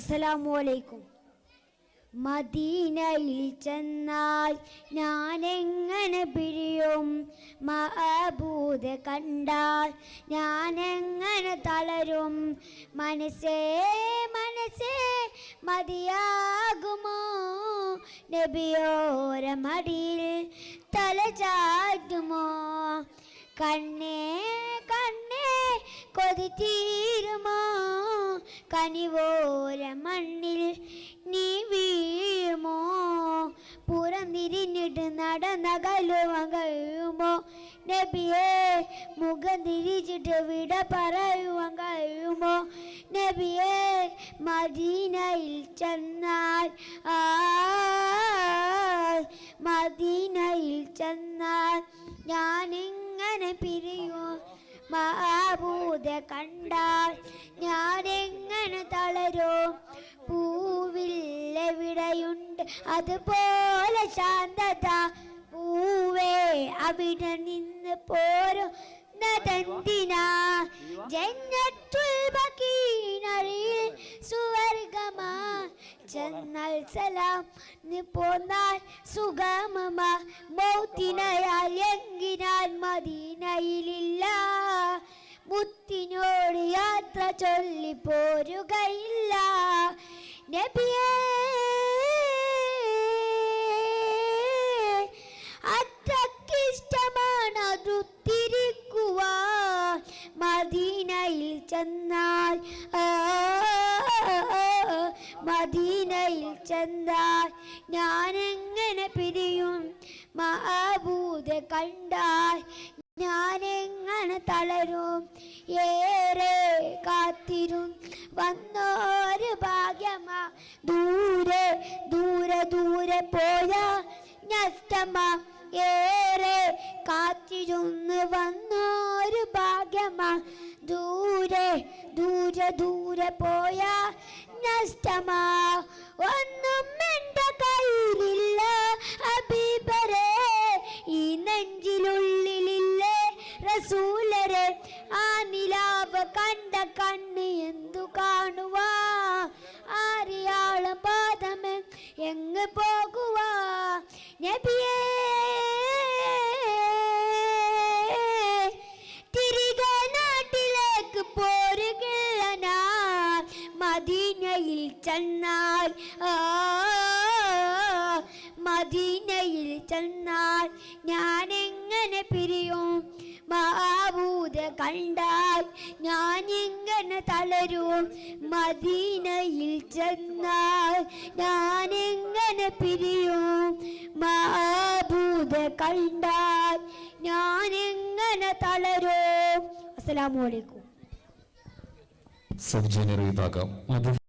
അസ്സലാമു അലൈക്കും. മദീനയിൽ ചെന്നാൽ ഞാൻ എങ്ങനെ പിരിയും? മഅബൂദ് കണ്ടാൽ ഞാൻ എങ്ങനെ തളരും? മനസ്സേ മനസ്സേ മതിയാകുമോ? നബിയോര മടിയിൽ തല ചായ്ക്കുമോ? കണ്ണേ കണ്ണേ കൊതി തീരുമോ? കനിവോര മണ്ണിൽ നീ വീഴുമോ? പുറംതിരിഞ്ഞിട്ട് നടന്നകലുവാൻ കഴിയുമോ? നബിയെ മുഖം തിരിച്ചിട്ട് വിട പറയുവാൻ കഴിയുമോ? നബിയെ മദീനയിൽ ചെന്നാൽ മദീനയിൽ ചെന്നാൽ ഞാൻ എങ്ങനെ പിരിയും? മഅബൂദ് കണ്ടാൽ ഞാൻ എങ്ങനെ തളരും? പൂവില്ലെവിടെയുണ്ട് അതുപോലെ ശാന്തത, പൂവേ അവിടെ നിന്ന് പോരുന്നതെന്തിനാ? ജന്നത്തുൽ ബഖീനയിൽ സുവർഗമാ, ചെന്നാൽ സലാം പോന്നാൽ സുഗമമാ. മൗത്തിനയാൽ എങ്കിനാൽ മദീനയിലില്ല, മുത്തിനോട് യാത്ര ചൊല്ലി പോരുകയില്ല. നബിയേ അത്രക്കിഷ്ടമാണ് അടുത്തിരിക്കുവാൻ. മദീനയിൽ ചെന്നാൽ മദീനയിൽ ചെന്നാൽ ഞാൻ എങ്ങനെ പിരിയും? മഅബൂദ് കണ്ടാൽ ഞാൻ എങ്ങനെ തളരും? ഏറെ കാത്തിരും വന്നോരു ഭാഗ്യമാ, ദൂരെ ദൂരെ ദൂരെ പോയാ നഷ്ടമാ. ഏറെ കാത്തിരുന്ന് വന്നോരു ഭാഗ്യമാ, ദൂരെ ദൂരെ ദൂരെ പോയാ നഷ്ടമാ. ഒന്നും എൻ്റെ കയ്യിലില്ല ഹബീബരേ, ഈ നെഞ്ചിലുള്ളിലില്ലേ റസൂലരെ. ആ നിലാവ് കണ്ട കണ്ണ് എന്തു കാണുവാ? ആരിയാളും പാദമേ എങ്ങ് പോകുവാ? നബിയേ തിരികെ നാട്ടിലേക്ക് പോരുകില്ല ഞാൻ. മദീനയിൽ ചെന്നാൽ മദീനയിൽ ചെന്നാൽ ഞാൻ എങ്ങനെ പിരിയും? മഅബൂദ് കണ്ടാൽ ഞാൻ എങ്ങനെ തളരും? മദീനയിൽ ചെന്നാൽ ഞാൻ എങ്ങനെ പിരിയും? മഅബൂദ് കണ്ടാൽ ഞാൻ എങ്ങനെ തളരും? അസ്സലാമു അലൈക്കും. സബ്ജനറി വിഭാഗം